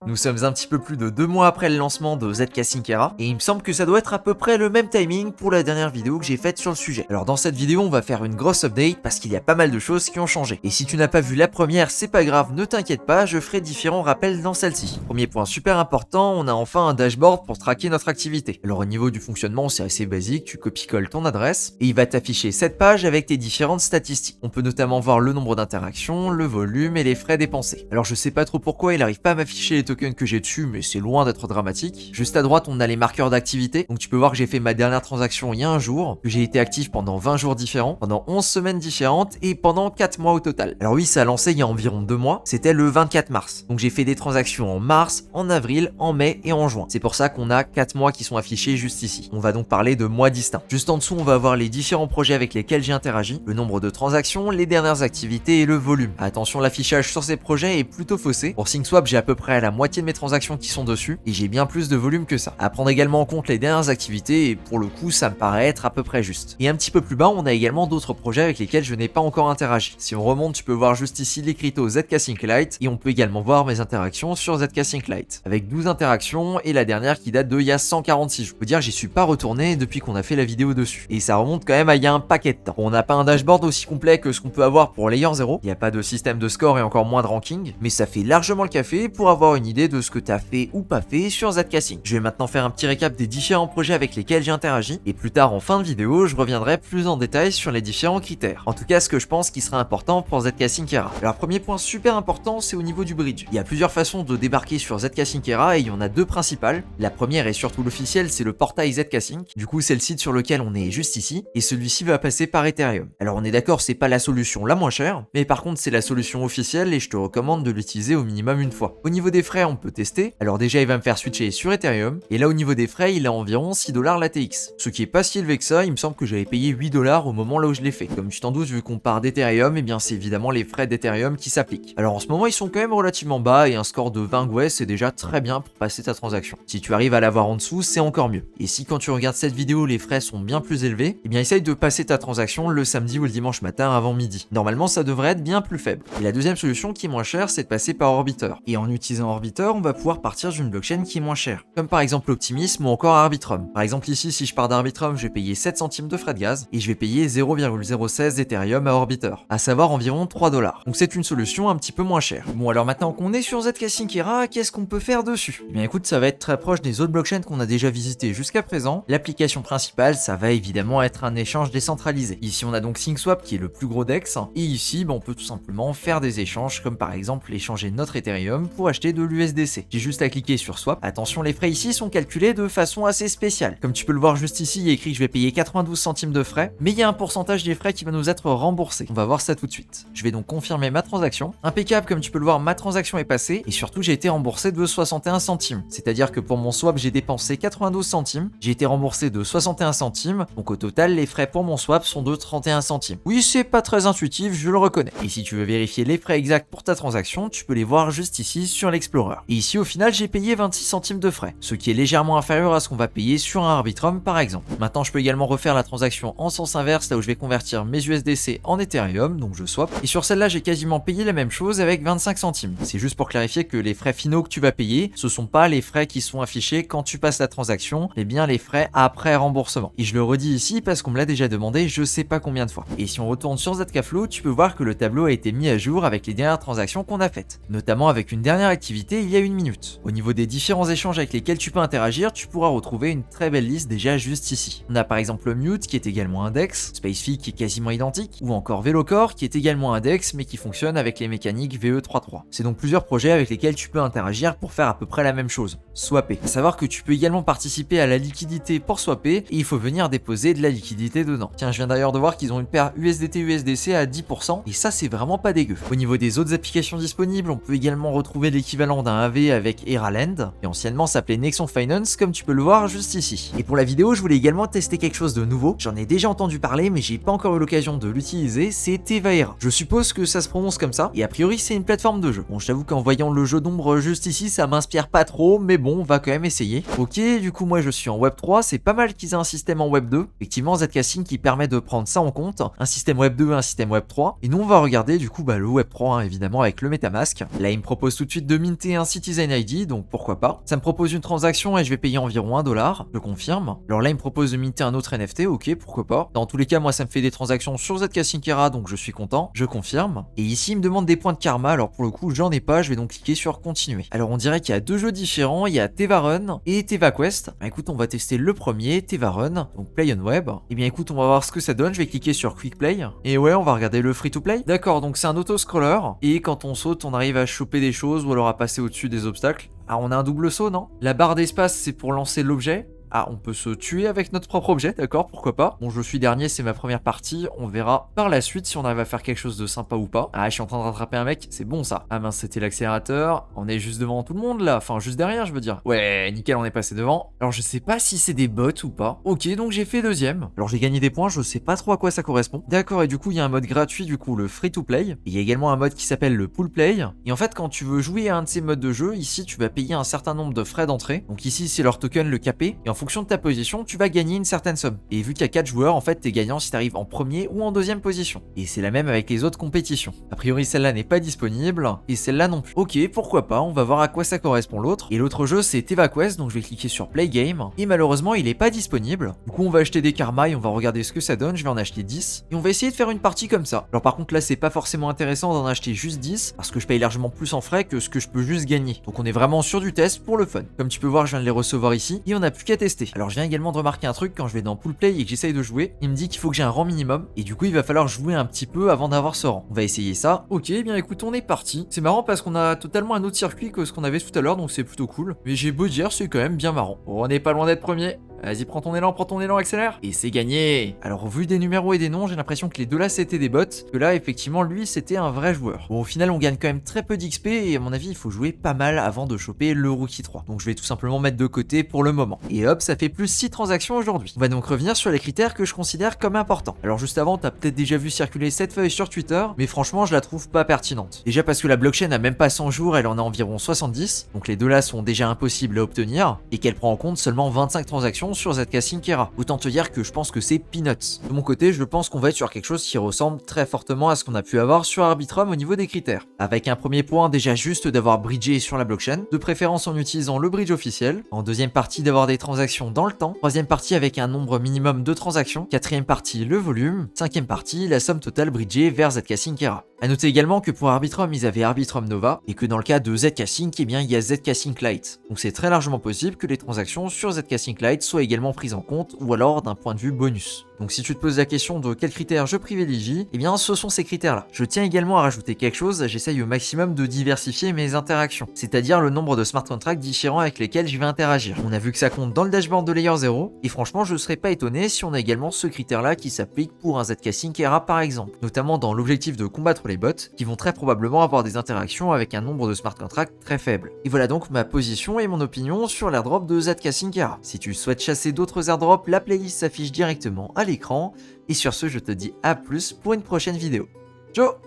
Nous sommes un petit peu plus de 2 mois après le lancement de ZK Sync Era, et il me semble que ça doit être à peu près le même timing pour la dernière vidéo que j'ai faite sur le sujet. Alors dans cette vidéo, on va faire une grosse update parce qu'il y a pas mal de choses qui ont changé. Et si tu n'as pas vu la première, c'est pas grave, ne t'inquiète pas, je ferai différents rappels dans celle-ci. Premier point super important, on a enfin un dashboard pour traquer notre activité. Alors au niveau du fonctionnement, c'est assez basique, tu copies-colles ton adresse, et il va t'afficher cette page avec tes différentes statistiques. On peut notamment voir le nombre d'interactions, le volume et les frais dépensés. Alors je sais pas trop pourquoi il arrive pas à m'afficher les tokens que j'ai dessus, mais c'est loin d'être dramatique. Juste à droite, on a les marqueurs d'activité, donc tu peux voir que j'ai fait ma dernière transaction il y a un jour, que j'ai été actif pendant 20 jours différents, pendant 11 semaines différentes et pendant 4 mois au total. Alors oui, ça a lancé il y a environ 2 mois, c'était le 24 mars. Donc j'ai fait des transactions en mars, en avril, en mai et en juin. C'est pour ça qu'on a 4 mois qui sont affichés juste ici. On va donc parler de mois distincts. Juste en dessous, on va avoir les différents projets avec lesquels j'ai interagi, le nombre de transactions, les dernières activités et le volume. Attention, l'affichage sur ces projets est plutôt faussé. Pour SyncSwap, j'ai à peu près la moitié de mes transactions qui sont dessus et j'ai bien plus de volume que ça. À prendre également en compte les dernières activités et pour le coup, ça me paraît être à peu près juste. Et un petit peu plus bas, on a également d'autres projets avec lesquels je n'ai pas encore interagi. Si on remonte, tu peux voir juste ici les cryptos ZK Sync Lite et on peut également voir mes interactions sur ZK Sync Lite avec 12 interactions et la dernière qui date de il y a 146 jours. Je peux dire, j'y suis pas retourné depuis qu'on a fait la vidéo dessus. Et ça remonte quand même à il y a un paquet de temps. On n'a pas un dashboard aussi complet que ce qu'on peut avoir pour Layer 0. Il n'y a pas de système de score et encore moins de ranking, mais ça fait largement le café pour avoir une idée de ce que tu as fait ou pas fait sur ZK Sync. Je vais maintenant faire un petit récap des différents projets avec lesquels j'ai interagi et plus tard en fin de vidéo, je reviendrai plus en détail sur les différents critères. En tout cas, ce que je pense qui sera important pour ZK Sync Era. Alors premier point super important, c'est au niveau du bridge. Il y a plusieurs façons de débarquer sur ZK Sync Era et il y en a deux principales. La première et surtout l'officielle, c'est le portail ZK Sync. Du coup, c'est le site sur lequel on est juste ici et celui-ci va passer par Ethereum. Alors on est d'accord, c'est pas la solution la moins chère, mais par contre c'est la solution officielle et je te recommande de l'utiliser au minimum une fois. Au niveau des frais, on peut tester. Alors déjà, il va me faire switcher sur Ethereum et là au niveau des frais, il a environ 6$ l'ATX. Ce qui est pas si élevé que ça, il me semble que j'avais payé 8$ au moment là où je l'ai fait. Comme tu t'en doutes, vu qu'on part d'Ethereum, et bien c'est évidemment les frais d'Ethereum qui s'appliquent. Alors en ce moment, ils sont quand même relativement bas et un score de 20 GWES c'est déjà très bien pour passer ta transaction. Si tu arrives à l'avoir en dessous, c'est encore mieux. Et si quand tu regardes cette vidéo, les frais sont bien plus élevés, et bien essaye de passer ta transaction le samedi ou le dimanche matin avant midi. Normalement, ça devrait être bien plus faible. Et la deuxième solution qui est moins chère, c'est de passer par Orbiter. Et en utilisant Orbiter, on va pouvoir partir d'une blockchain qui est moins chère. Comme par exemple Optimism ou encore Arbitrum. Par exemple ici, si je pars d'Arbitrum, je vais payer 7 centimes de frais de gaz et je vais payer 0,016 d'Ethereum à Orbiter, à savoir environ 3$. Donc c'est une solution un petit peu moins chère. Bon, alors maintenant qu'on est sur ZK Sync Era, qu'est-ce qu'on peut faire dessus? Eh bien écoute, ça va être très proche des autres blockchains qu'on a déjà visitées jusqu'à présent. L'application principale, ça va évidemment être un échange décentralisé. Ici on a donc SyncSwap qui est le plus gros DEX et ici on peut tout simplement faire des échanges comme par exemple échanger notre Ethereum pour acheter de l'USDC. J'ai juste à cliquer sur Swap. Attention, les frais ici sont calculés de façon assez spéciale. Comme tu peux le voir juste ici, il est écrit que je vais payer 92 centimes de frais, mais il y a un pourcentage des frais qui va nous être remboursé. On va voir ça tout de suite. Je vais donc confirmer ma transaction. Impeccable, comme tu peux le voir, ma transaction est passée et surtout j'ai été remboursé de 61 centimes. C'est-à-dire que pour mon swap, j'ai dépensé 92 centimes, j'ai été remboursé de 61 centimes, donc au total, les frais pour mon swap sont de 31 centimes. Oui, c'est pas très intuitif, je le reconnais. Et si tu veux vérifier les frais exacts pour ta transaction, tu peux les voir juste ici sur l'Explorer. Et ici, au final, j'ai payé 26 centimes de frais, ce qui est légèrement inférieur à ce qu'on va payer sur un Arbitrum par exemple. Maintenant, je peux également refaire la transaction en sens inverse, là où je vais convertir mes USDC en Ethereum, donc je swap. Et sur celle-là, j'ai quasiment payé la même chose avec 25 centimes. C'est juste pour clarifier que les frais finaux que tu vas payer, ce sont pas les frais qui sont affichés quand tu passes la transaction, mais bien les frais après remboursement. Et je le redis ici parce qu'on me l'a déjà demandé je sais pas combien de fois. Et si on retourne sur ZKFlow, tu peux voir que le tableau a été mis à jour avec les dernières transactions qu'on a faites, notamment avec une dernière activité il y a 1 minute. Au niveau des différents échanges avec lesquels tu peux interagir, tu pourras retrouver une très belle liste déjà juste ici. On a par exemple le Mute qui est également un DEX, SpaceFi qui est quasiment identique, ou encore Velocore qui est également un DEX mais qui fonctionne avec les mécaniques VE33. C'est donc plusieurs projets avec lesquels tu peux interagir pour faire à peu près la même chose, swapper. À savoir que tu peux également participer à la liquidité pour swapper et il faut venir déposer de la liquidité dedans. Tiens, je viens d'ailleurs de voir qu'ils ont une paire USDT-USDC à 10% et ça c'est vraiment pas dégueu. Au niveau des autres applications disponibles, on peut également retrouver l'équivalent d'un AV avec Eraland et anciennement s'appelait Nexon Finance comme tu peux le voir juste ici. Et pour la vidéo, je voulais également tester quelque chose de nouveau. J'en ai déjà entendu parler mais j'ai pas encore eu l'occasion de l'utiliser, c'est Tevaera. Je suppose que ça se prononce comme ça et a priori c'est une plateforme de jeu. Bon, je t'avoue qu'en voyant le jeu d'ombre juste ici, ça m'inspire pas trop, mais bon, on va quand même essayer. Ok, du coup moi je suis en Web 3, c'est pas mal qu'ils aient un système en Web 2. Effectivement, ZK Sync qui permet de prendre ça en compte, un système Web 2 et un système Web 3. Et nous on va regarder du coup le Web 3 évidemment avec le MetaMask. Là il me propose tout de suite de minter un Citizen ID, donc pourquoi pas. Ça me propose une transaction et je vais payer environ 1$, je confirme. Alors là, il me propose de minter un autre NFT, ok, pourquoi pas. Dans tous les cas, moi, ça me fait des transactions sur ZK Syncera, donc je suis content, je confirme. Et ici, il me demande des points de karma, alors pour le coup, j'en ai pas, je vais donc cliquer sur continuer. Alors on dirait qu'il y a deux jeux différents, il y a Tevarun et TevaQuest. Bah écoute, on va tester le premier, Tevarun, donc Play on Web. Et bien écoute, on va voir ce que ça donne, je vais cliquer sur Quick Play. Et ouais, on va regarder le free to play. D'accord, donc c'est un auto-scroller, et quand on saute, on arrive à choper des choses ou alors à passer au-dessus des obstacles. Ah, on a un double saut, non? La barre d'espace, c'est pour lancer l'objet. Ah, on peut se tuer avec notre propre objet, d'accord, pourquoi pas. Bon, je suis dernier, c'est ma première partie, on verra par la suite si on arrive à faire quelque chose de sympa ou pas. Ah, je suis en train de rattraper un mec, c'est bon ça. Ah mince, c'était l'accélérateur, on est juste devant tout le monde là, enfin juste derrière je veux dire. Ouais, nickel, on est passé devant. Alors je sais pas si c'est des bots ou pas. Ok, donc j'ai fait deuxième. Alors j'ai gagné des points, je sais pas trop à quoi ça correspond. D'accord, et du coup il y a un mode gratuit, du coup le free to play. Il y a également un mode qui s'appelle le pool play. Et en fait quand tu veux jouer à un de ces modes de jeu, ici tu vas payer un certain nombre de frais d'entrée. Donc ici c'est leur token, le KP, et en fonction de ta position, tu vas gagner une certaine somme. Et vu qu'il y a 4 joueurs, en fait, t'es gagnant si t'arrives en premier ou en deuxième position. Et c'est la même avec les autres compétitions. A priori, celle-là n'est pas disponible, et celle-là non plus. Ok, pourquoi pas, on va voir à quoi ça correspond l'autre. Et l'autre jeu, c'est TevaQuest, donc je vais cliquer sur Play Game. Et malheureusement, il est pas disponible. Du coup, on va acheter des karmas et on va regarder ce que ça donne. Je vais en acheter 10. Et on va essayer de faire une partie comme ça. Alors par contre, là, c'est pas forcément intéressant d'en acheter juste 10, parce que je paye largement plus en frais que ce que je peux juste gagner. Donc on est vraiment sur du test pour le fun. Comme tu peux voir, je viens de les recevoir ici, et on a plus qu'à tester. Alors je viens également de remarquer un truc quand je vais dans Pool Play et que j'essaye de jouer, il me dit qu'il faut que j'ai un rang minimum et du coup il va falloir jouer un petit peu avant d'avoir ce rang. On va essayer ça. Ok, bien écoute, on est parti. C'est marrant parce qu'on a totalement un autre circuit que ce qu'on avait tout à l'heure, donc c'est plutôt cool. Mais j'ai beau dire, c'est quand même bien marrant. Oh, on n'est pas loin d'être premier. Vas-y, prends ton élan, accélère. Et c'est gagné. Alors au vu des numéros et des noms, j'ai l'impression que les deux là c'était des bots, que là effectivement lui c'était un vrai joueur. Bon, au final on gagne quand même très peu d'XP et à mon avis il faut jouer pas mal avant de choper le Rookie 3. Donc je vais tout simplement mettre de côté pour le moment. Et hop, ça fait plus 6 transactions aujourd'hui. On va donc revenir sur les critères que je considère comme importants. Alors juste avant, t'as peut-être déjà vu circuler cette feuille sur Twitter, mais franchement je la trouve pas pertinente. Déjà parce que la blockchain a même pas 100 jours, elle en a environ 70, donc les deux là sont déjà impossibles à obtenir, et qu'elle prend en compte seulement 25 transactions sur ZK Syncera. Autant te dire que je pense que c'est peanuts. De mon côté, je pense qu'on va être sur quelque chose qui ressemble très fortement à ce qu'on a pu avoir sur Arbitrum au niveau des critères. Avec un premier point déjà juste d'avoir bridgé sur la blockchain, de préférence en utilisant le bridge officiel, en deuxième partie d'avoir des transactions dans le temps, troisième partie avec un nombre minimum de transactions, quatrième partie le volume, cinquième partie la somme totale bridgée vers ZK Syncera. A noter également que pour Arbitrum, ils avaient Arbitrum Nova, et que dans le cas de ZK Sync, eh bien il y a ZK Sync Lite. Donc c'est très largement possible que les transactions sur ZK Sync Lite soient également prises en compte, ou alors d'un point de vue bonus. Donc si tu te poses la question de quels critères je privilégie, eh bien ce sont ces critères-là. Je tiens également à rajouter quelque chose, j'essaye au maximum de diversifier mes interactions, c'est-à-dire le nombre de smart contracts différents avec lesquels je vais interagir. On a vu que ça compte dans le dashboard de Layer 0, et franchement je serais pas étonné si on a également ce critère-là qui s'applique pour un ZK Syncera par exemple, notamment dans l'objectif de combattre les bots, qui vont très probablement avoir des interactions avec un nombre de smart contracts très faible. Et voilà donc ma position et mon opinion sur l'airdrop de ZK Syncera. Si tu souhaites chasser d'autres airdrops, la playlist s'affiche directement à l'écran, et sur ce je te dis à plus pour une prochaine vidéo. Ciao.